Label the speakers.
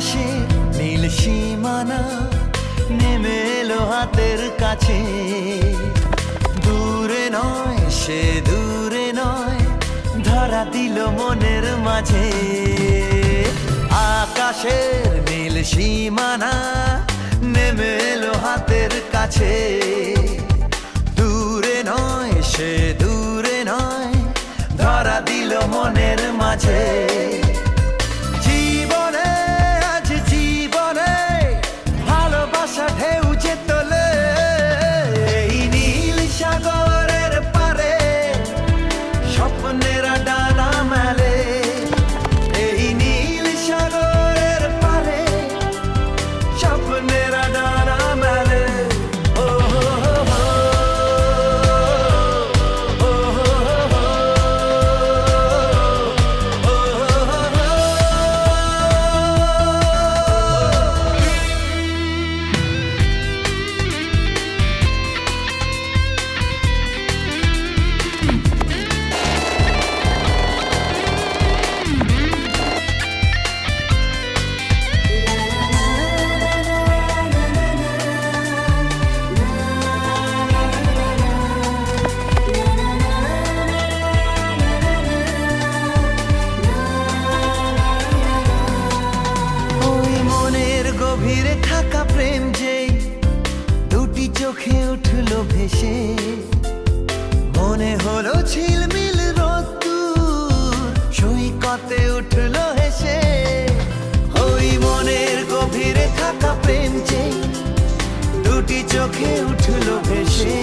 Speaker 1: আকাশের নীল সীমানা নেমে এলো হাতের কাছে। দূরে নয় সে দূরে নয়, ধরা দিল মনের মাঝে। আকাশের নীল সীমানা নেমে এলো হাতের কাছে। দূরে নয় সে দূরে নয়, ধরা দিল মনের মাঝে। জীবনে আজ জীবনে ভালোবাসা ঢেউ যে তোলে, এই নীল সাগরের পারে স্বপ্নেরা ডানা মেলে। এই নীল সাগরের পারে স্বপ্নেরা ডানা মেলে। ও গভীরে থাকা প্রেম যেই দুটি চোখে উঠল ভেসে, মনে হলো ঝিলমিল রোদ্দুর সৈকতে উঠল হেসে। ওই মনের গভীরে থাকা প্রেম যেই দুটি চোখে উঠল ভেসে,